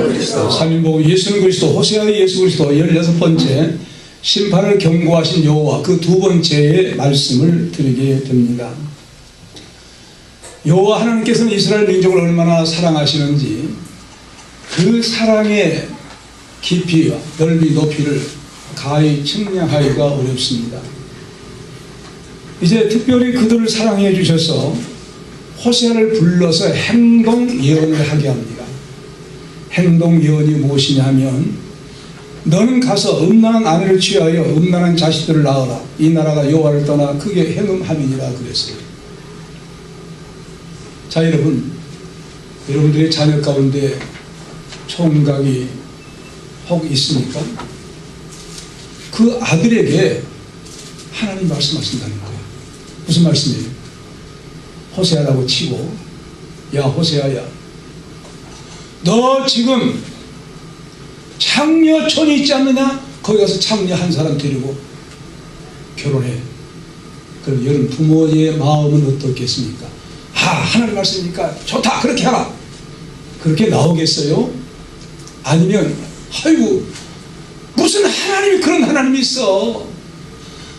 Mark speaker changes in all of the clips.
Speaker 1: 3인복음 예수는 그리스도, 호세아의 예수 그리스도 16번째 심판을 경고하신 여호와, 그 두 번째의 말씀을 드리게 됩니다. 여호와 하나님께서는 이스라엘 민족을 얼마나 사랑하시는지 그 사랑의 깊이와 넓이 높이를 가히 측량하기가 어렵습니다. 이제 특별히 그들을 사랑해 주셔서 호세아를 불러서 행동 예언을 하게 합니다. 행동 예언이 무엇이냐 하면, 너는 가서 음란한 아내를 취하여 음란한 자식들을 낳아라. 이 나라가 여호와를 떠나 크게 행음함이니라 그랬어요. 자, 여러분들의 자녀 가운데 총각이 혹 있습니까? 그 아들에게 하나님 말씀하신다는 거예요. 무슨 말씀이에요? 호세아라고 치고, 야 호세아야, 너 지금 창녀촌이 있지 않느냐? 거기 가서 창녀 한 사람 데리고 결혼해. 그럼 여러분 부모의 마음은 어떻겠습니까? 하나님 말씀이니까 좋다, 그렇게 하라. 그렇게 나오겠어요? 아니면 아이고 무슨 하나님이 그런 하나님이 있어,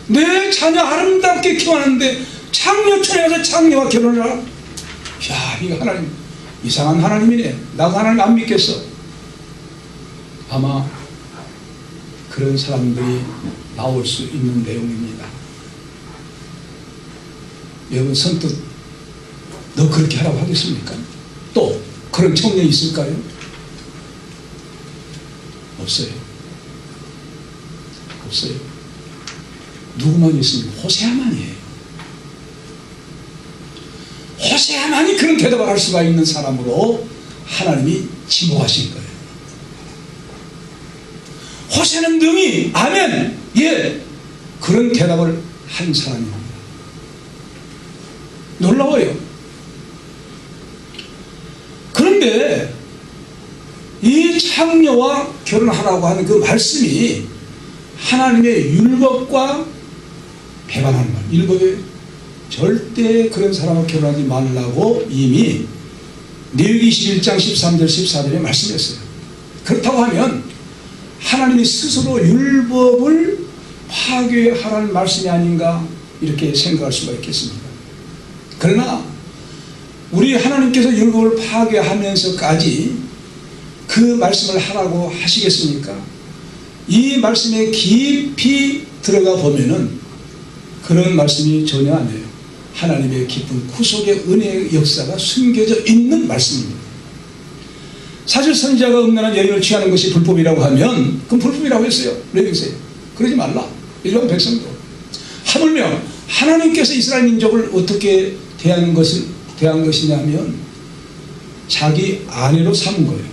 Speaker 1: 내 자녀 아름답게 키워놨는데 창녀촌에 가서 창녀와 결혼을 하라? 야, 이거 하나님 이상한 하나님이네, 나도 하나님 안 믿겠어. 아마 그런 사람들이 나올 수 있는 내용입니다. 여러분 선뜻 너 그렇게 하라고 하겠습니까? 또 그런 청년이 있을까요? 없어요. 없어요. 누구만 있습니까? 호세아만이에요. 호세아만이 그런 대답을 할 수가 있는 사람으로 하나님이 지목하신 거예요. 호세아는 능히 아멘, 예, 그런 대답을 한 사람입니다. 놀라워요. 그런데 이 창녀와 결혼하라고 하는 그 말씀이 하나님의 율법과 배반하는 말, 율법에 절대 그런 사람과 결혼하지 말라고 이미 레위기 21장 13절 14절에 말씀했어요. 그렇다고 하면 하나님이 스스로 율법을 파괴하라는 말씀이 아닌가, 이렇게 생각할 수가 있겠습니다. 그러나 우리 하나님께서 율법을 파괴하면서까지 그 말씀을 하라고 하시겠습니까? 이 말씀에 깊이 들어가 보면은 그런 말씀이 전혀 아니에요. 하나님의 깊은 구속의 은혜의 역사가 숨겨져 있는 말씀입니다. 사실 선지자가 음란한 여인을 취하는 것이 불법이라고 하면 그건 불법이라고 했어요. 레위기서에. 그러지 말라. 일반 백성도. 하물며 하나님께서 이스라엘 민족을 어떻게 대한 것이냐면 자기 아내로 삼은 거예요.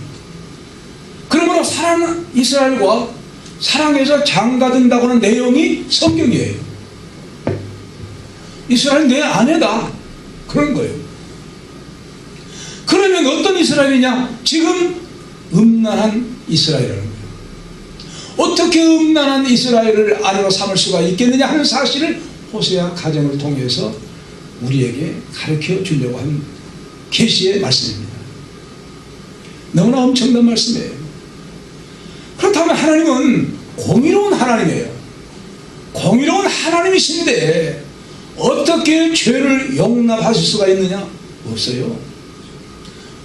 Speaker 1: 그러므로 사랑하는 이스라엘과 사랑해서 장가든다고 하는 내용이 성경이에요. 이스라엘은 내 아내다, 그런 거예요. 그러면 어떤 이스라엘이냐? 지금 음란한 이스라엘이라는 거예요. 어떻게 음란한 이스라엘을 아내로 삼을 수가 있겠느냐 하는 사실을 호세아 가정을 통해서 우리에게 가르쳐 주려고 한 계시의 말씀입니다. 너무나 엄청난 말씀이에요. 그렇다면 하나님은 공의로운 하나님이에요. 공의로운 하나님이신데 어떻게 죄를 용납하실 수가 있느냐? 없어요.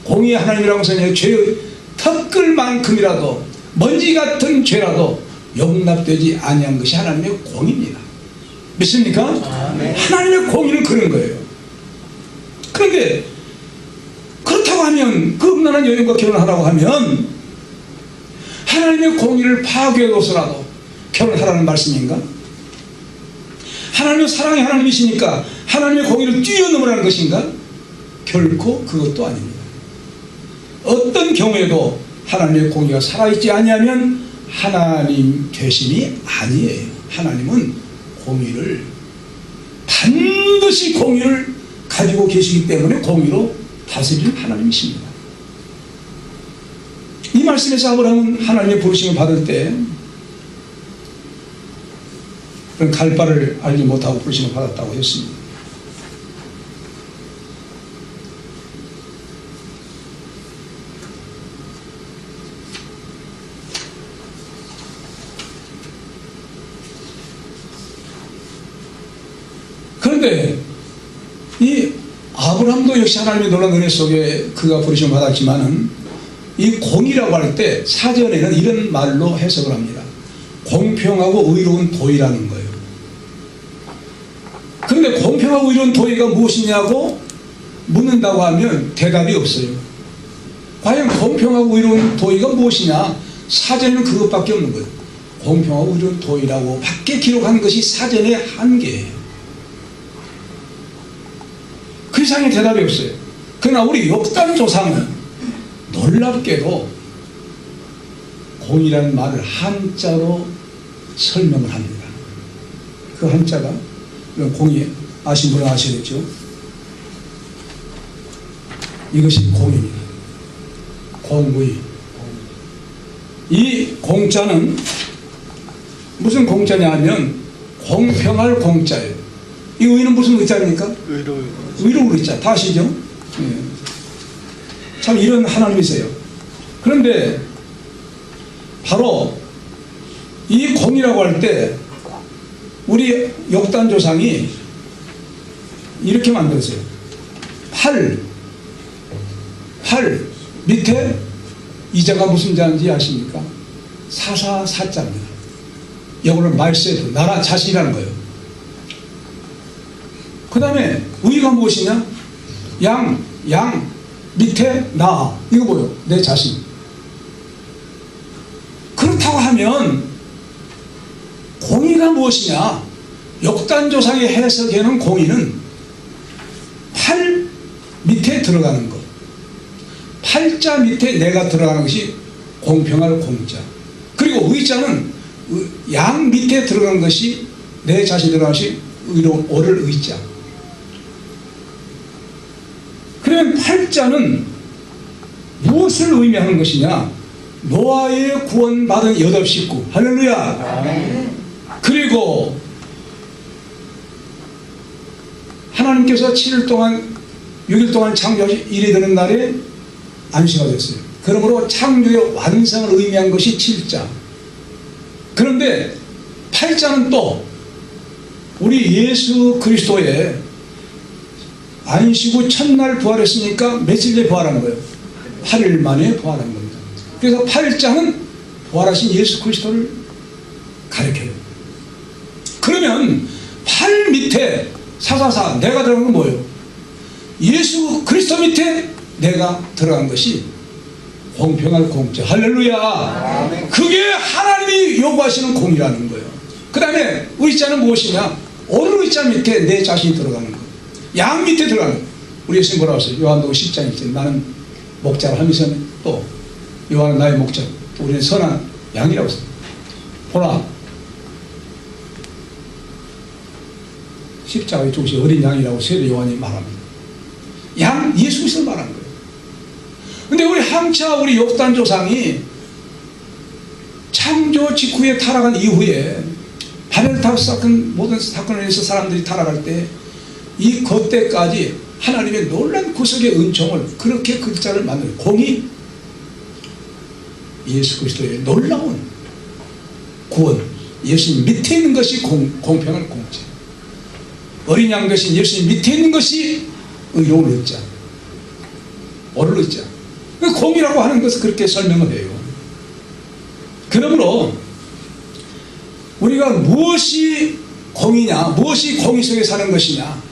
Speaker 1: 공의의 하나님이라고 해서 죄의 턱글만큼이라도 먼지 같은 죄라도 용납되지 아니한 것이 하나님의 공의입니다. 믿습니까? 하나님의 공의는 그런 거예요. 그런데 그렇다고 하면 그 음란한 여인과 결혼하라고 하면 하나님의 공의를 파괴해서라도 결혼하라는 말씀인가? 하나님은 사랑의 하나님이시니까 하나님의 공의를 뛰어넘으라는 것인가? 결코 그것도 아닙니다. 어떤 경우에도 하나님의 공의가 살아있지 아니하면 하나님 되심이 아니에요. 하나님은 공의를, 반드시 공의를 가지고 계시기 때문에 공의로 다스리는 하나님이십니다. 이 말씀에서 아브라함은 하나님의 부르심을 받을 때 그런 갈 바를 알지 못하고 부르심을 받았다고 했습니다. 그런데 이 아브라함도 역시 하나님의 놀라운 은혜 속에 그가 부르심을 받았지만은 이 공의라고 할 때 사전에는 이런 말로 해석을 합니다. 공평하고 의로운 도의라는 거예요. 그런데 공평하고 의로운 도의가 무엇이냐고 묻는다고 하면 대답이 없어요. 과연 공평하고 의로운 도의가 무엇이냐? 사전에는 그것밖에 없는 거예요. 공평하고 의로운 도의라고 밖에 기록한 것이 사전의 한계예요. 그 이상의 대답이 없어요. 그러나 우리 역단 조상은 놀랍게도 공이라는 말을 한자로 설명을 합니다. 그 한자가 공이 아신 분은 아시겠죠? 이것이 공입니다. 공의. 이 공자는 무슨 공자냐 하면 공평할 공자예요. 이 의는 무슨 의자입니까? 의로울 의자. 다 아시죠? 예. 참 이런 하나님이세요. 그런데 바로 이 공이라고 할 때 우리 역단 조상이 이렇게 만들었어요. 팔 밑에 이자가 무슨 자인지 아십니까? 사사사자입니다. 영어로는 말세도 나라 자신이라는 거예요. 그 다음에 의가 무엇이냐? 양 밑에 나. 이거 뭐예요? 내 자신. 그렇다고 하면 공의가 무엇이냐? 역단조상의 해석에는 공의는 팔 밑에 들어가는 것, 팔자 밑에 내가 들어가는 것이 공평할 공자. 그리고 의자는 양 밑에 들어가는 것이 내 자신이 들어가는 것이 의로운 오를 의자. 그러면 팔자는 무엇을 의미하는 것이냐? 노아의 구원받은 8 식구. 할렐루야. 그리고 하나님께서 7일 동안 6일 동안 창조하시 일이 되는 날에 안식하셨어요. 그러므로 창조의 완성을 의미한 것이 7자. 그런데 8자는 또 우리 예수 그리스도의 안식 후 첫날 부활했으니까 며칠째 부활한 거예요? 8일 만에 부활한 겁니다. 그래서 8자는 부활하신 예수 그리스도를 가리켜요. 그러면 8 밑에 사사사 내가 들어간 건 뭐예요? 예수 그리스도 밑에 내가 들어간 것이 공평할 공자. 할렐루야. 그게 하나님이 요구하시는 공이라는 거예요. 그 다음에 의자는 무엇이냐? 오른 의자 밑에 내 자신이 들어가는 거. 양 밑에 들어가는 거. 우리 예수님 뭐라고 했어요? 요한복음 10장에 있어요. 나는 목자를 하면서 또 요한은 나의 목자, 우리는 선한 양이라고 했어요. 보라, 십자가의 조시 어린 양이라고 세례 요한이 말합니다. 양 예수 그리스도를 말하는 거예요. 근데 우리 항차 우리 역단 조상이 창조 직후에 타락한 이후에 바벨탑 사건 모든 사건에 의해서 사람들이 타락할 때 이 그때까지 하나님의 놀란 구속의 은총을 그렇게 글자를 만든 공이 예수 그리스도의 놀라운 구원, 예수님 밑에 있는 것이 공평한 공자, 어린 양 대신 예수님 밑에 있는 것이 의로운 의자, 옳은 의자. 공이라고 하는 것을 그렇게 설명을 해요. 그러므로 우리가 무엇이 공이냐, 무엇이 공의 속에 사는 것이냐,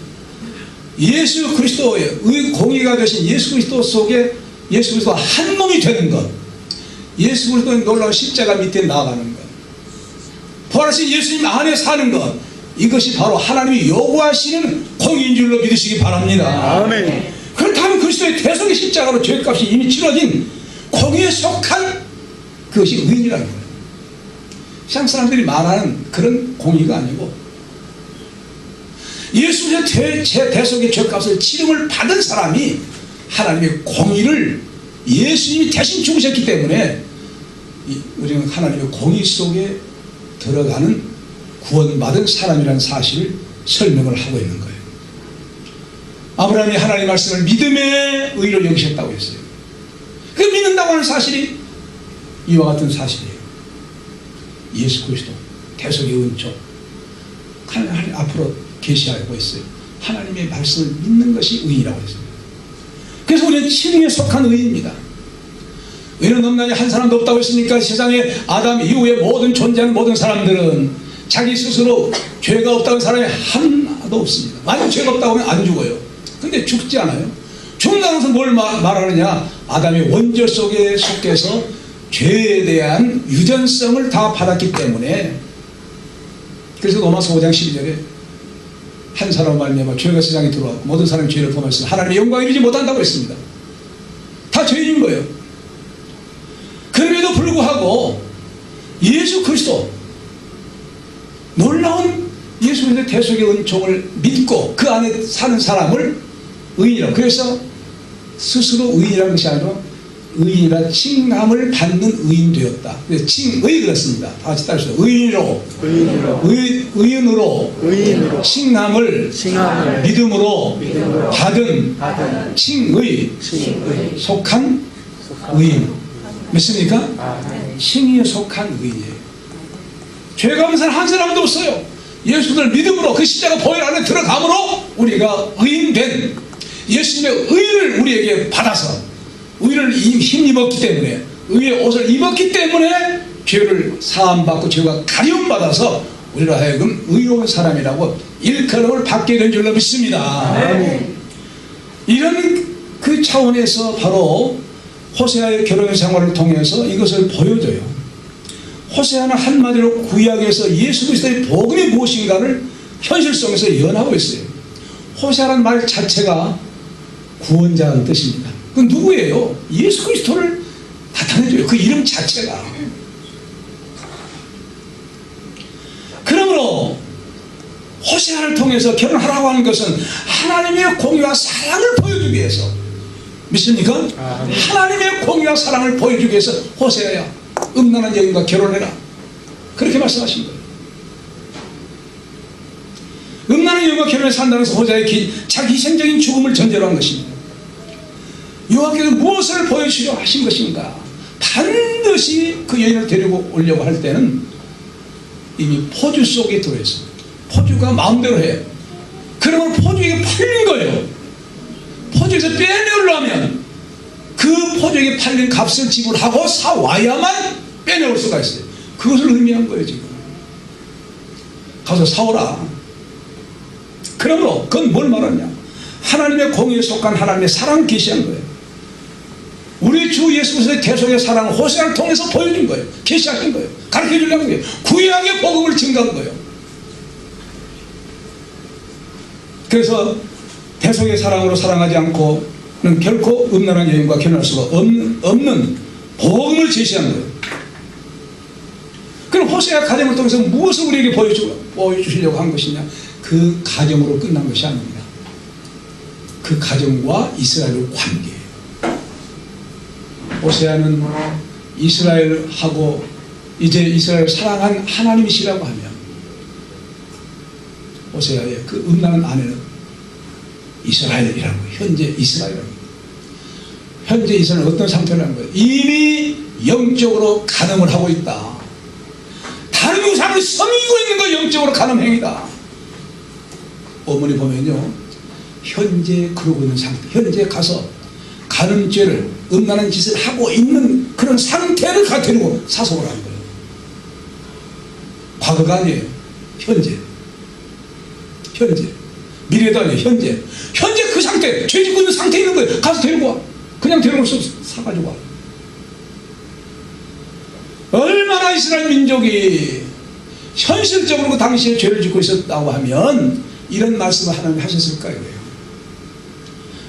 Speaker 1: 예수 그리스도의 공의가 되신 예수 그리스도 속에 예수 그리스도가 한 몸이 되는 것, 예수 그리스도의 놀라운 십자가 밑에 나아가는 것, 부활하신 예수님 안에 사는 것, 이것이 바로 하나님이 요구하시는 공의인 줄로 믿으시기 바랍니다.
Speaker 2: 아멘.
Speaker 1: 그렇다면 그리스도의 대속의 십자가로 죄값이 이미 치러진 공의에 속한 그것이 의인이라는 거예요. 세상 사람들이 말하는 그런 공의가 아니고 예수의 대속의 죄값을 치름을 받은 사람이 하나님의 공의를 예수님이 대신 죽으셨기 때문에 우리는 하나님의 공의 속에 들어가는 구원받은 사람이라는 사실을 설명을 하고 있는 거예요. 아브라함이 하나님의 말씀을 믿음의 의로 여기셨다고 했어요. 그 믿는다고 하는 사실이 이와 같은 사실이에요. 예수 그리스도 대속의 은총 하나님 앞으로 계시하고 있어요. 하나님의 말씀을 믿는 것이 의인이라고 했습니다. 그래서 우리는 칭의에 속한 의인입니다. 의인은 없나니 한 사람도 없다고 했으니까 세상에 아담 이후에 모든 존재하는 모든 사람들은 자기 스스로 죄가 없다는 사람이 하나도 없습니다. 만약 죄가 없다고 하면 안 죽어요. 근데 죽지 않아요. 죽는다면서 뭘 말하느냐? 아담의 원죄 속에 속해서 죄에 대한 유전성을 다 받았기 때문에. 그래서 로마서 5장 12절에 한 사람 말미암아 죄가 세상에 들어왔고 모든 사람이 죄를 범하였으니 하나님의 영광을 이루지 못한다고 했습니다. 다 죄인인 거예요. 그럼에도 불구하고 예수 그리스도, 놀라운 예수 그리스도의 대속의 은총을 믿고 그 안에 사는 사람을 의인이라고. 그래서 스스로 의인이라는 것이 아니라 의인이라 칭함을 받는 의인 되었다. 칭의 그렇습니다. 다 같이 따르시죠. 의인으로 칭함을 믿음으로 받은 칭의 속한 의인. 믿습니까? 칭의에 속한 의인이에요. 죄가 없는 사람 한 사람도 없어요. 예수를 믿음으로 그 십자가 보혈 안에 들어감으로 우리가 의인된, 예수님의 의를 우리에게 받아서 의를 힘입었기 때문에, 의의 옷을 입었기 때문에 죄를 사함받고 죄가 가려움받아서 우리로 하여금 의로운 사람이라고 일컬음을 받게 된 줄로 믿습니다. 이런 그 차원에서 바로 호세아의 결혼 생활을 통해서 이것을 보여줘요. 호세아는 한마디로 구약에서 예수 그리스도의 복음이 무엇인가를 현실 속에서 연하고 있어요. 호세아라는 말 자체가 구원자라는 뜻입니다. 그 누구예요? 예수 그리스도를 나타내줘요. 그 이름 자체가. 그러므로 호세아를 통해서 결혼하라고 하는 것은 하나님의 공의와 사랑을 보여주기 위해서. 믿습니까? 하나님의 공의와 사랑을 보여주기 위해서 호세아야, 음란한 여인과 결혼해라, 그렇게 말씀하신 거예요. 음란한 여인과 결혼해서 산다면서 호세아의 자기 희생적인 죽음을 전제로 한 것입니다. 여호와께서 무엇을 보여주려 하신 것인가? 반드시 그 여인을 데리고 오려고 할 때는 이미 포주 속에 들어있어. 포주가 마음대로 해요. 그러면 포주에게 팔린 거예요. 포주에서 빼내려면 그 포주에게 팔린 값을 지불하고 사와야만 빼내올 수가 있어요. 그것을 의미한 거예요. 지금 가서 사오라. 그러므로 그건 뭘 말하냐? 하나님의 공의에 속한 하나님의 사랑을 계시한 거예요. 우리 주 예수 그리스도의 대속의 사랑을 호세아를 통해서 보여준 거예요. 계시하신 거예요. 가르쳐 주려는 거예요. 구약의 복음을 증거한 거예요. 그래서 대속의 사랑으로 사랑하지 않고는 결코 음란한 여인과 결혼할 수가 없는 복음을 제시한 거예요. 그럼 호세아 가정을 통해서 무엇을 우리에게 보여주시려고 한 것이냐? 그 가정으로 끝난 것이 아닙니다. 그 가정과 이스라엘의 관계예요. 호세아는 이스라엘하고 이제 이스라엘을 사랑한 하나님이시라고 하면 호세아의 그 음란한 아내는 이스라엘이라고, 현재 이스라엘이라고. 현재 이스라엘은 어떤 상태라는 거예요? 이미 영적으로 간음을 하고 있다. 다른 우상을 섬기고 있는 거 영적으로 간음 행위다. 어머니 보면요, 현재 그러고 있는 상태, 현재 가서 간음죄를, 음란한 짓을 하고 있는 그런 상태를 데리고 사속을 하는 거예요. 과거가 아니에요. 현재. 미래도 아니에요. 현재 그 상태, 죄 짓고 있는 상태에 있는 거예요. 가서 데리고 와. 그냥 데리고 서 사가지고 와. 얼마나 이스라엘 민족이 현실적으로 그 당시에 죄를 짓고 있었다고 하면 이런 말씀을 하나님 하셨을까요?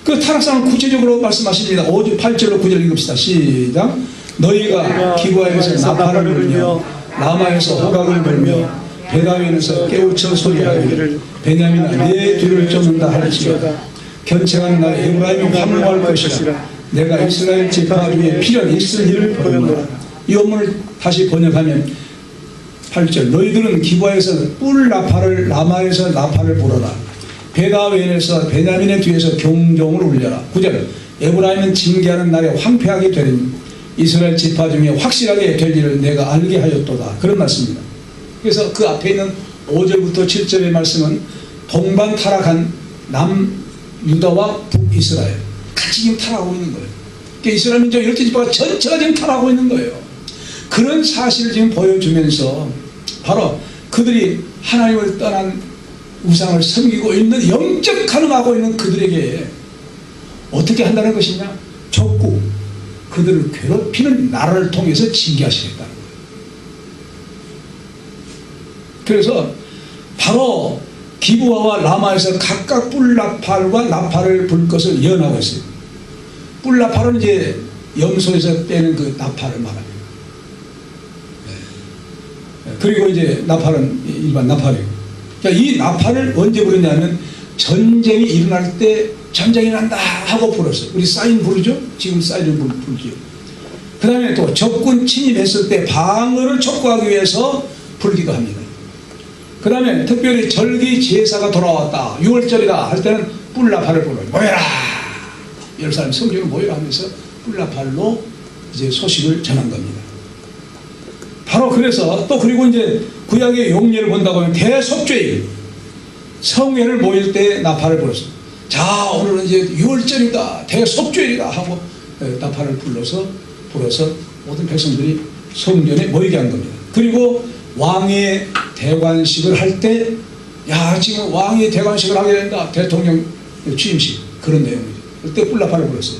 Speaker 1: 그 타락상을 구체적으로 말씀하십니다. 5절 8절로 9절 읽읍시다. 시작. 너희가 기브아에서 나팔을 불며 라마에서 호각을 불며 베다윈에서 깨우쳐 소리하기를 베냐민아 내 뒤를 쫓는다 할지어다. 견책하는 날 에브라임이 화물할 것이라. 내가 이스라엘 지파 위에 필연 있을 일을 보였노라. 이 원문을 다시 번역하면 8절. 너희들은 기브아에서 뿔 나팔을, 라마에서 나팔을 불어라. 베다웬에서 베냐민의 뒤에서 경종을 울려라. 9절. 에브라임은 징계하는 날에 황폐하게 되리니 이스라엘 지파 중에 확실하게 될 일을 내가 알게 하였도다. 그런 말씀입니다. 그래서 그 앞에 있는 5절부터 7절의 말씀은 동반 타락한 남유다와 북이스라엘 같이 지금 타락하고 있는 거예요. 그러니까 이스라엘 민족 12지파가 전체가 지금 타락하고 있는 거예요. 그런 사실을 지금 보여주면서 바로 그들이 하나님을 떠난 우상을 섬기고 있는, 영적 가늠하고 있는 그들에게 어떻게 한다는 것이냐? 적국, 그들을 괴롭히는 나라를 통해서 징계하시겠다는 거예요. 그래서 바로 기브아와 라마에서 각각 뿔나팔과 나팔을 불 것을 예언하고 있어요. 뿔나팔은 이제 염소에서 빼는 그 나팔을 말합니다. 그리고 이제 나팔은 일반 나팔이에요. 그러니까 이 나팔을 언제 부르냐면 전쟁이 일어날 때 전쟁이 난다 하고 불었어요. 우리 사인 부르죠? 지금 사인을 부르죠. 그 다음에 또 적군 침입했을 때 방어를 촉구하기 위해서 불기도 합니다. 그 다음에 특별히 절기 제사가 돌아왔다, 6월절이다 할 때는 뿔나팔을 불어요. 모여라! 예루살렘 성전을 모여라 하면서 뿔나팔로 이제 소식을 전한 겁니다. 바로 그래서 또 그리고 이제 구약의 용례를 본다고 하면 대속죄일, 성회를 모일 때 나팔을 불었어요. 자, 오늘은 이제 6월절이다, 대속죄일이다 하고 나팔을 불어서 모든 백성들이 성전에 모이게 한 겁니다. 그리고 왕의 대관식을 할 때, 야, 지금 왕의 대관식을 하게 된다, 대통령 취임식, 그런 내용이죠. 그때 뿔나팔을 불었어요.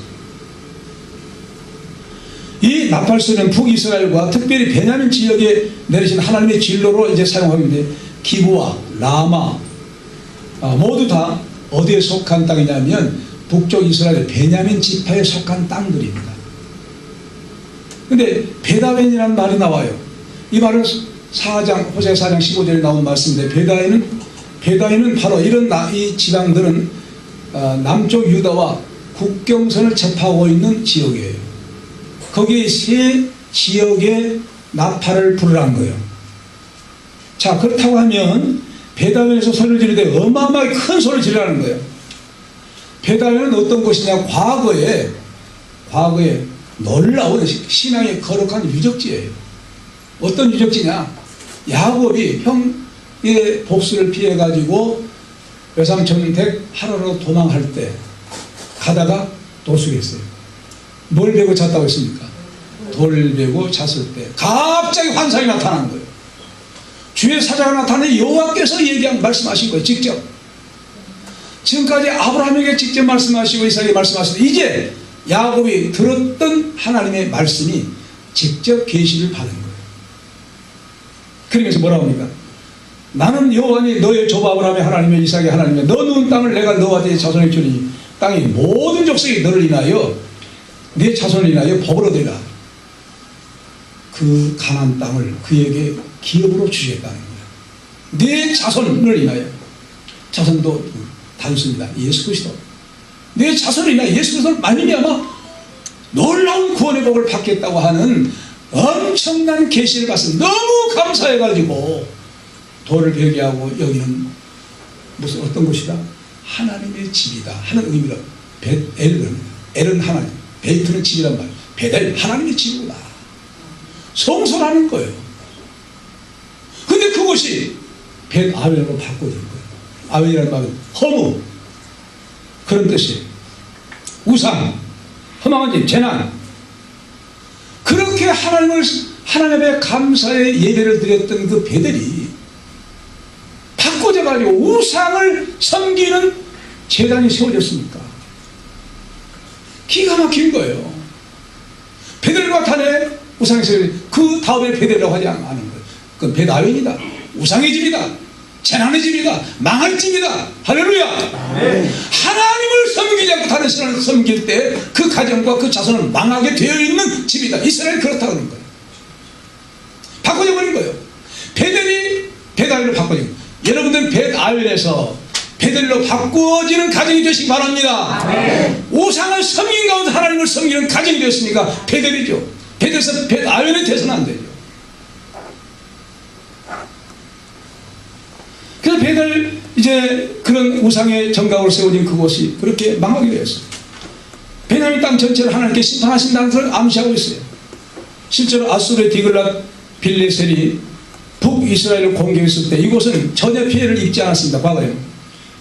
Speaker 1: 이 나팔소리는 북이스라엘과 특별히 베냐민 지역에 내리신 하나님의 진로로 이제 사용하고 있는데, 기브와 라마 모두 다 어디에 속한 땅이냐면 북쪽 이스라엘 베냐민 지파에 속한 땅들입니다. 근데 베다벤이라는 말이 나와요. 이 말은 호세아 4장 15절에 나온 말씀인데, 베다인은 바로 이런 이 지방들은 남쪽 유다와 국경선을 접하고 있는 지역이에요. 거기에 세 지역에 나팔을 부르라는 거예요. 자, 그렇다고 하면 베다벤에서 소리를 지르되 어마어마하게 큰 소리를 지르라는 거예요. 베다벤은 어떤 곳이냐? 과거에 놀라운 신앙의 거룩한 유적지예요. 어떤 유적지냐? 야곱이 형의 복수를 피해가지고 외삼촌 댁 하라로 도망할 때 가다가 도숙했어요. 뭘 베고 잤다고 했습니까? 돌 베고 잤을 때 갑자기 환상이 나타난 거예요. 주의 사자가 나타내 여호와께서 말씀하신 거예요. 직접. 지금까지 아브라함에게 직접 말씀하시고 이삭에게 말씀하시고, 이제 야곱이 들었던 하나님의 말씀이 직접 계시를 받은 거예요. 그러면서 뭐라고 합니까? 나는 여호와니 너의 조부 아브라함의 하나님의 이삭의 하나님의 너 누운 땅을 내가 너와 네 자손에게 주니 땅의 모든 족속이 너를 인하여 네 자손을 인하여 복을 얻으리라. 그 가나안 땅을 그에게 기업으로 주셨다는 거예요. 네 자손을 인하여. 자손도 단순이다. 예수 그리스도. 내 자손을 인하여 예수 그리스도를 말미암아 놀라운 구원의 복을 받겠다고 하는 엄청난 계시를 받습니다. 너무 감사해가지고 돌을 베개하고 여기는 무슨 어떤 곳이다? 하나님의 집이다 하는 의미로 엘은 하나님, 베이트는 집이란 말, 베델 하나님의 집이구나, 성소라는 거예요. 근데 그곳이 벳아웬으로 바꿔진 거예요. 아웬이라는 말은 허무, 그런 뜻이에요. 우상, 허망한 집, 재난. 그렇게 하나님 앞에 감사의 예배를 드렸던 그 베델이 바꿔져가지고 우상을 섬기는 제단이 세워졌습니까? 기가 막힌 거예요. 베델과 단에 우상이 세워졌어요. 그 다음에 베델이라고 하지 않는 거예요. 그건 벳아웬이다, 우상의 집이다, 재난의 집이다, 망할 집이다. 할렐루야. 하나님을 섬기지 않고 다른 신을 섬길 때 그 가정과 그 자손은 망하게 되어 있는 집이다. 이스라엘이 그렇다고 하는 거예요. 바꿔져 버린 거예요. 베델이 벳아웬으로 바꿔진 거예요. 여러분들 벳아웬에서 베델로 바꿔지는 가정이 되시기 바랍니다. 우상을 섬긴 가운데 하나님을 섬기는 가정이 되었으니까 베델이죠. 베델에서 벳아웬이 돼서는 안 되죠. 그래서 베델, 이제 그런 우상의 정각으로 세워진 그곳이 그렇게 망하게 되었어요. 베냐민 땅 전체를 하나님께 심판하신다는 것을 암시하고 있어요. 실제로 아수르의 디글랏 빌레셀이 북이스라엘을 공격했을 때 이곳은 전혀 피해를 입지 않았습니다. 과거에.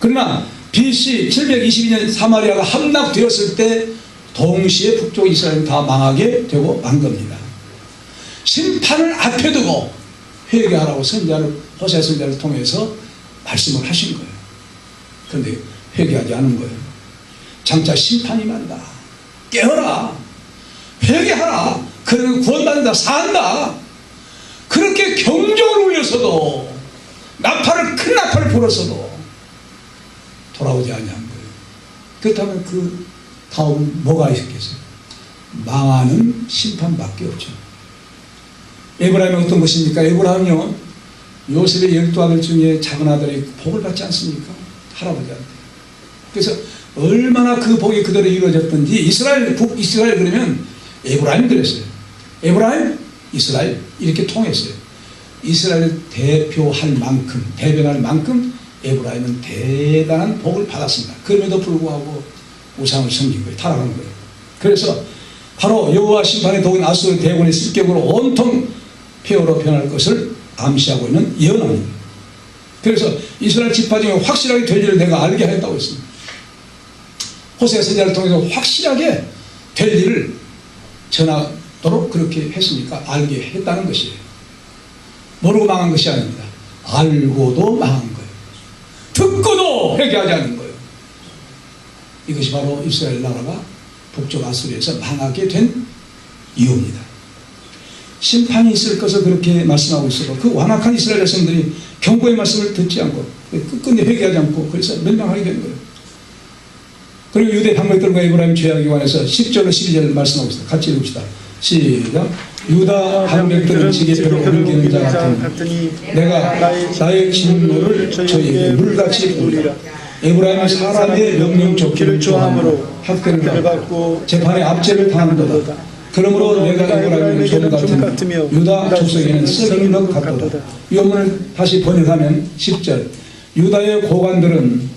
Speaker 1: 그러나 BC 722년 사마리아가 함락되었을 때 동시에 북쪽 이스라엘은 다 망하게 되고 만 겁니다. 심판을 앞에 두고 회개하라고 선자를, 호세 선자를 통해서 말씀을 하신 거예요. 그런데 회개하지 않은 거예요. 장차 심판이 만다. 깨어라. 회개하라. 그러면 구원받는다. 산다. 그렇게 경종을 울려서도, 큰 나팔을 불었어도 돌아오지 아니한 거예요. 그렇다면 그 다음 뭐가 있겠어요? 망하는 심판밖에 없죠. 에브라임은 어떤 것입니까? 에브라임은요, 요셉의 12아들 중에 작은 아들이 복을 받지 않습니까? 할아버지한테. 그래서 얼마나 그 복이 그대로 이루어졌던지, 이스라엘, 북이스라엘 그러면 에브라임이 그랬어요. 에브라임, 이스라엘 이렇게 통했어요. 이스라엘을 대표할 만큼 에브라임은 대단한 복을 받았습니다. 그럼에도 불구하고 우상을 섬긴 거예요. 타락한 거예요. 그래서 바로 여호와 심판의 도구인 아수르 대군의 습격으로 온통 폐허로 변할 것을 암시하고 있는 예언입니다. 그래서 이스라엘 지파 중에 확실하게 될 일을 내가 알게 하였다고 했습니다. 호세 선지자를 통해서 확실하게 될 일을 전하도록 그렇게 했으니까 알게 했다는 것이에요. 모르고 망한 것이 아닙니다. 알고도 망한 거예요. 듣고도 회개하지 않는 거예요. 이것이 바로 이스라엘 나라가 북쪽 아수르에서 망하게 된 이유입니다. 심판이 있을 것을 그렇게 말씀하고 있어도 그 완악한 이스라엘 백성들이 경고의 말씀을 듣지 않고 끝끝내 회개하지 않고 그래서 멸망하게 된 거예요. 그리고 유대 방백들과 에브라임 죄악에 관해서 10절로 12절 말씀하고 있습니다. 같이 읽읍시다. 시작. 유다 방백들은 지게표를 옮기는 자 같으니 내가 나의 진노를 저에게 물같이 부으리라. 에브라임은 사람의 명령 쫓기를 좋아함으로 학대를 받고 재판에 압제를 당한도다. 그러므로 내가 에브라임은 좀 같으며 유다 족속에는 썩은 것 같도다. 이 원문을 다시 번역하면 10절. 유다의 고관들은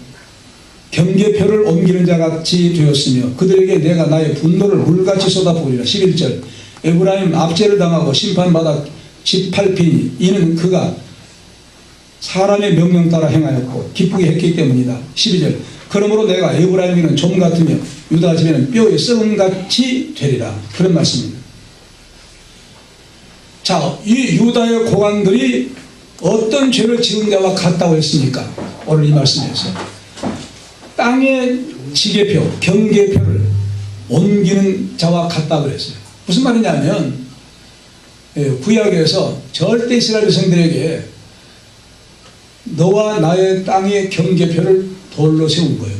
Speaker 1: 경계표를 옮기는 자 같이 되었으며 그들에게 내가 나의 분노를 물같이 쏟아부으리라. 11절. 에브라임 압제를 당하고 심판받아 짓밟히니 이는 그가 사람의 명령 따라 행하였고 기쁘게 했기 때문이다. 12절. 그러므로 내가 에브라임에는 좀 같으며 유다 집에는 뼈에 썩은 같이 되리라. 그런 말씀입니다. 자, 이 유다의 고관들이 어떤 죄를 지은 자와 같다고 했습니까? 오늘 이 말씀에서 땅의 지게표, 경계표를 옮기는 자와 같다고 그랬어요. 무슨 말이냐면 구약에서 절대 이스라엘 백성들에게 너와 나의 땅의 경계표를 돌로 세운 거예요.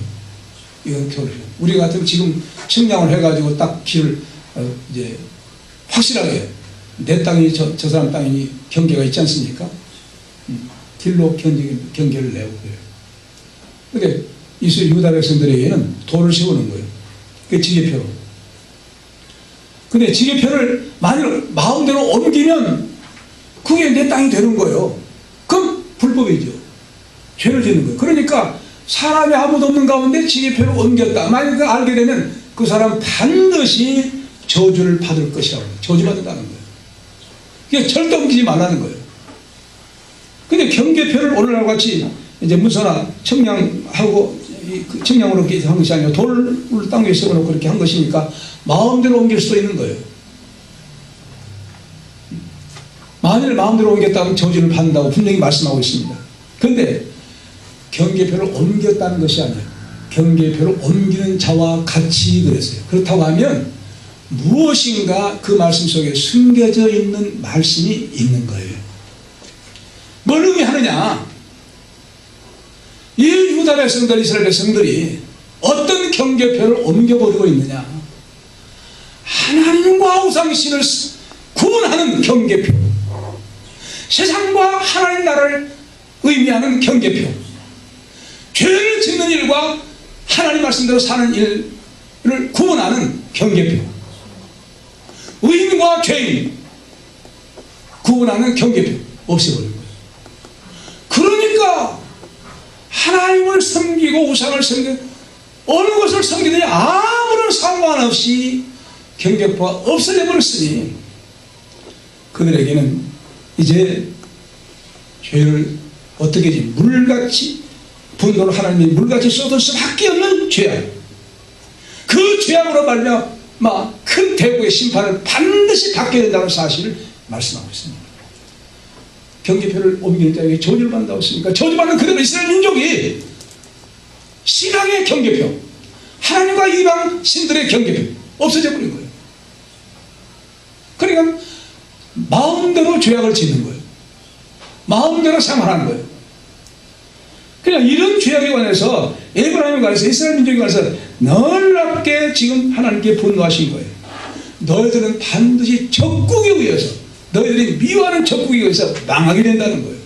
Speaker 1: 이건 표를. 우리 같으면 지금 측량을 해가지고 딱 길을 이제 확실하게 내 땅이 저 사람 땅이 경계가 있지 않습니까? 길로 경계를 내고 그래요. 근데 이스라엘 유다 백성들에게는 돌을 세우는 거예요. 그 지게표로. 근데 지게표를 만일 마음대로 옮기면 그게 내 땅이 되는 거예요. 그럼 불법이죠. 죄를 짓는 거예요. 그러니까 사람이 아무도 없는 가운데 지게표를 옮겼다. 만약 그 알게 되면 그 사람 반드시 저주를 받을 것이라고 해요. 저주받는다는 거예요. 그게 절대 옮기지 말라는 거예요. 근데 경계표를 오늘날 같이 이제 문서나 청량하고 청량으로 이렇게 한 것이 아니라 돌을 땅 위에 세워놓고 그렇게 한 것이니까 마음대로 옮길 수도 있는 거예요. 만일 마음대로 옮겼다면 저주를 받는다고 분명히 말씀하고 있습니다. 그런데 경계표를 옮겼다는 것이 아니에요. 경계표를 옮기는 자와 같이 그랬어요. 그렇다고 하면 무엇인가 그 말씀 속에 숨겨져 있는 말씀이 있는 거예요. 뭘 의미하느냐? 이 유다 백성들, 이스라엘 백성들이 어떤 경계표를 옮겨버리고 있느냐? 하나님과 우상신을 구분하는 경계표, 세상과 하나님 나라를 의미하는 경계표, 죄를 짓는 일과 하나님 말씀대로 사는 일을 구분하는 경계표, 의인과 죄인 구분하는 경계표 없애버린 거예요. 그러니까 하나님을 섬기고 우상을 섬기고 어느 것을 섬기느냐 아무런 상관없이 경계표가 없어져 버렸으니 그들에게는 이제 죄를 어떻게 물같이 분노를 하나님이 물같이 쏟을 수밖에 없는 죄악. 그 죄악으로 말미암아 큰 대국의 심판을 반드시 받게 된다는 사실을 말씀하고 있습니다. 경계표를 옮기는 자에게 저주를 받는다고 했으니까 저주받는 그대로 이스라엘 민족이 신앙의 경계표, 하나님과 이방 신들의 경계표 없어져 버린 거예요. 그러니까 마음대로 죄악을 짓는 거예요. 마음대로 생활하는 거예요. 그냥 이런 죄악에 관해서 에브라임에 관해서 이스라엘 민족에 관해서 놀랍게 지금 하나님께 분노하신 거예요. 너희들은 반드시 적국에 의해서, 너희들이 미워하는 적국에 의해서 망하게 된다는 거예요.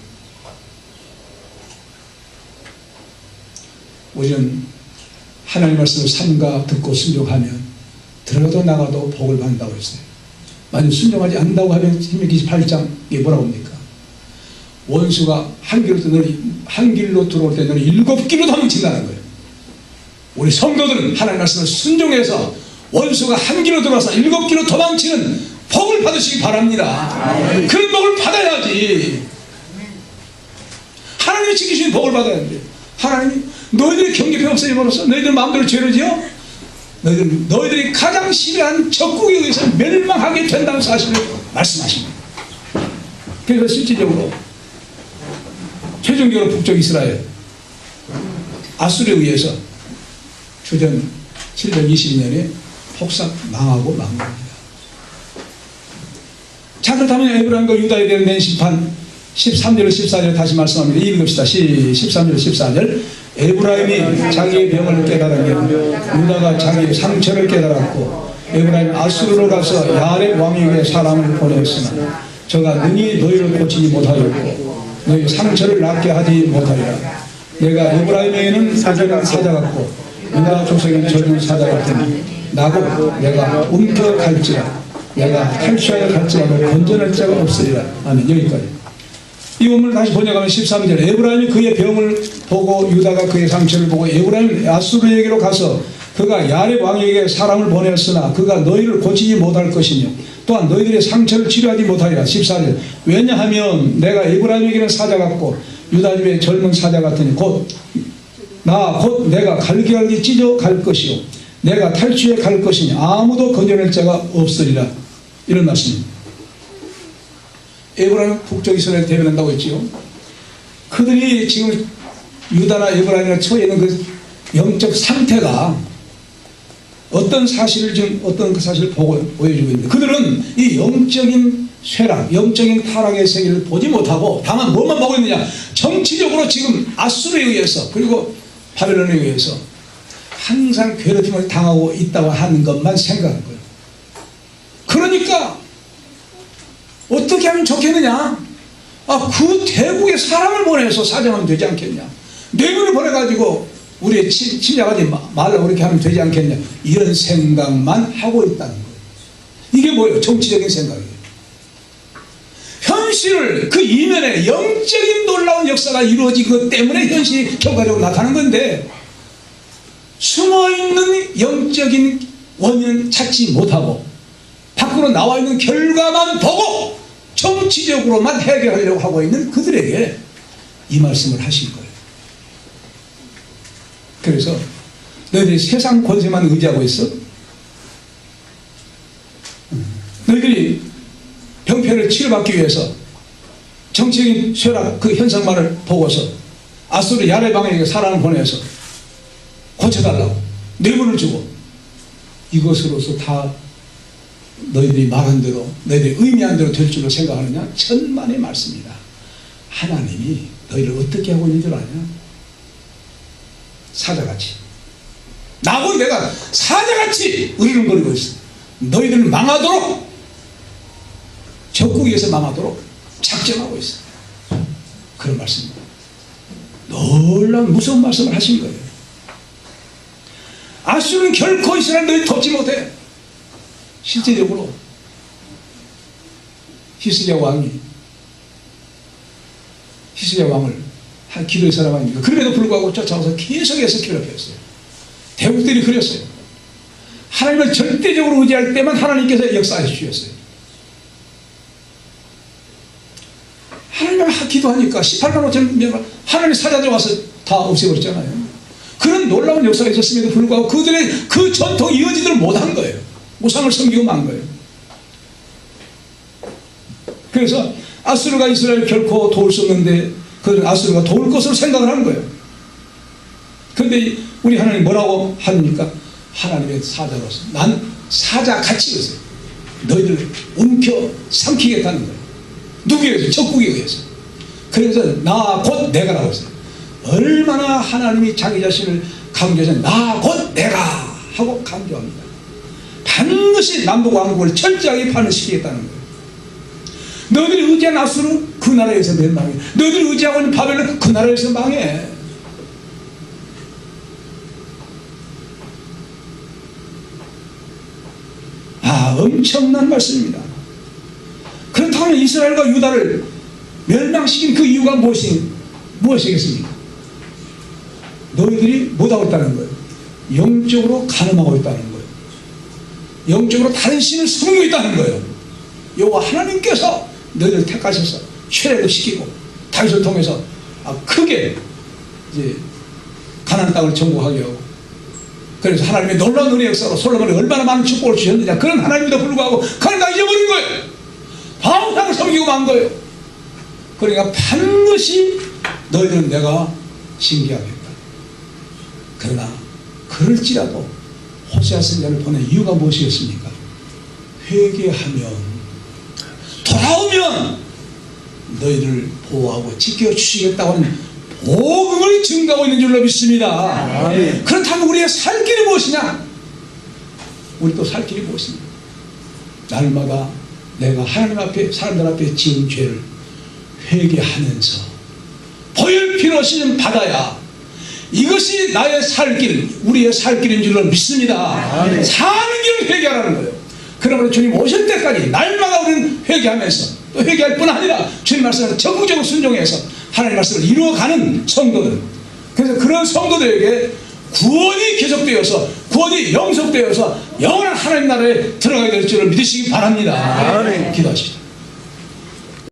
Speaker 1: 우리는 하나님 말씀을 삼가 듣고 순종하면 들어가도 나가도 복을 받는다고 했어요. 만약 순종하지 않는다고 하면 신명기 28장에 뭐라고 합니까? 원수가 한 길로 들어올 때 너는 7길로 도망친다는 거예요. 우리 성도들은 하나님 말씀을 순종해서 원수가 한 길로 들어와서 7길로 도망치는 복을 받으시기 바랍니다. 그런 복을 받아야지. 하나님이 지키시는 복을 받아야 하는데, 하나님이 너희들이 경계표 없어짐으로써 너희들 마음대로 죄를 지어 너희들이 가장 심한 적국에 의해서 멸망하게 된다는 사실을 말씀하십니다. 그래서 실질적으로 최종적으로 북쪽 이스라엘 아수르에 의해서 주전 722년에 폭삭 망하고 망합니다. 자, 그렇다면 에브라임과 유다에 대한 낸 심판 13절 14절 다시 말씀합니다. 읽읍시다. 13절 14절. 에브라임이 자기의 병을 깨달았고 유다가 자기의 상처를 깨달았고 에브라임 아수르로 가서 야렙 왕에게 사람을 보냈으나 저가 능히 너희를 고치지 못하였고 너희 상처를 낫게 하지 못하리라. 내가 에브라임에게는 사자는 사자 같고 유다 조상에는 젖은 사자 같으니 나고 내가 움켜갈지라 내가 탈취하여 갈지라도 건져낼 자가 없으리라. 아멘. 여기까지. 이 원문을 다시 번역하면 13절. 에브라임이 그의 병을 보고 유다가 그의 상처를 보고 에브라임 아수르에게로 가서 그가 야렙 왕에게 사람을 보냈으나 그가 너희를 고치지 못할 것이며 또한 너희들의 상처를 치료하지 못하리라. 14절. 왜냐하면 내가 에브라임에게는 사자 같고 유다 집에 젊은 사자 같으니 곧 내가 갈기갈기 찢어 갈 것이요 내가 탈취해 갈 것이니 아무도 건져낼 자가 없으리라. 이런 말씀입니다. 에브라임은 북쪽 이스라엘 대변한다고 했지요. 그들이 지금 유다나 에브라임이나 처해 있는 그 영적 상태가 어떤 사실을 지금 어떤 그 사실을 보여주고 있는데 그들은 이 영적인 쇠락, 영적인 타락의 세계를 보지 못하고 다만 뭐만 보고 있느냐? 정치적으로 지금 아수르에 의해서 그리고 바벨론에 의해서 항상 괴롭힘을 당하고 있다고 하는 것만 생각하는 거예요. 그러니까 어떻게 하면 좋겠느냐? 그 대국에 사람을 보내서 사정하면 되지 않겠냐? 뇌물을 보내가지고 우리의 침략하지 말라고 그렇게 하면 되지 않겠냐? 이런 생각만 하고 있다는 거예요. 이게 뭐예요? 정치적인 생각이에요. 현실을 그 이면에 영적인 놀라운 역사가 이루어지기 때문에 현실이 결과적으로 나타나는 건데 숨어있는 영적인 원인은 찾지 못하고 밖으로 나와 있는 결과만 보고 정치적으로만 해결하려고 하고 있는 그들에게 이 말씀을 하신 거예요. 그래서 너희들이 세상 권세만 의지하고 있어? 너희들이 병폐를 치료받기 위해서 정치적인 쇠락 그 현상만을 보고서 아수르 야렙 왕에게 사람을 보내서 고쳐달라고 뇌물을 주고 이것으로서 다 너희들이 말한 대로 너희들이 의미한 대로 될 줄로 생각하느냐? 천만의 말씀이다. 하나님이 너희를 어떻게 하고 있는 줄 아냐? 사자같이 나하고 내가 사자같이 으르렁거리고 있어. 너희들 망하도록 적국에서 망하도록 작정하고 있어. 그런 말씀입니다. 놀라운 무서운 말씀을 하신 거예요. 아수르는 결코 이스라엘 너희 돕지 못해. 실제적으로 히스기야 왕을 한 기도의 사람 아닙니까? 그럼에도 불구하고 쫓아와서 계속해서 괴롭혔어요. 대국들이 그랬어요. 하나님을 절대적으로 의지할 때만 하나님께서 역사해 주셨어요. 하나님을 기도하니까 18만 5천 명 하나님 사자들 와서 다 없애버렸잖아요. 그런 놀라운 역사가 있었음에도 불구하고 그들의 그 전통이 이어지지를 못한 거예요. 우상을 섬기고 만 거예요. 그래서 아수르가 이스라엘을 결코 도울 수 없는데 그들은 아수르가 도울 것으로 생각을 하는 거예요. 그런데 우리 하나님 뭐라고 합니까? 하나님의 사자로서 난 사자같이 있어요. 너희들을 움켜 삼키겠다는 거예요. 누구에 의해서? 적국에 의해서. 그래서 나 곧 내가라고 했어요. 얼마나 하나님이 자기 자신을 강조해서 나 곧 내가 하고 강조합니다. 반드시 남북왕국을 철저하게 파멸시키겠다는 거예요. 너희들이 의지한 아수르 그 나라에서 멸망해. 너희들이 의지하고 있는 바벨론 그 나라에서 망해. 엄청난 말씀입니다. 그렇다면 이스라엘과 유다를 멸망시킨 그 이유가 무엇이겠습니까? 너희들이 못하고 있다는 거예요. 영적으로 가늠하고 있다는 거예요. 영적으로 다른 신을 섬기고 있다는 거예요. 여호와 하나님께서 너희를 택하셔서 최례도 시키고 다윗을 통해서 크게 이제 가나안 땅을 정복하게 하고, 그래서 하나님의 놀라운 은혜 역사로 솔로몬이 얼마나 많은 축복을 주셨느냐, 그런 하나님에도 불구하고 그걸 다 잊어버린 거예요. 바울상을 섬기고 만 거예요. 그러니까 반드시 너희들은 내가 징계하겠다. 그러나 그럴지라도 호세아 선지자를 보낸 이유가 무엇이었습니까? 회개하면, 돌아오면 너희를 보호하고 지켜주시겠다고 하는 복음을 증가하고 있는 줄로 믿습니다. 네. 그렇다면 우리의 살 길이 무엇이냐? 우리 또 살 길이 무엇입니까? 날마다 내가 하나님 앞에, 사람들 앞에 지은 죄를 회개하면서 보혈 피로 씻음 받아야 이것이 나의 살 길, 우리의 살 길인 줄로 믿습니다. 네. 사는 길을 회개하라는 거예요. 그러므로 주님 오실 때까지 날마다 우리는 회개하면서, 또 회개할 뿐 아니라 주님 말씀에 적극적으로 순종해서 하나님 말씀을 이루어가는 성도들, 그래서 그런 성도들에게 구원이 계속되어서, 구원이 영속되어서 영원한 하나님 나라에 들어가게 될 줄을 믿으시기 바랍니다. 기도하시죠.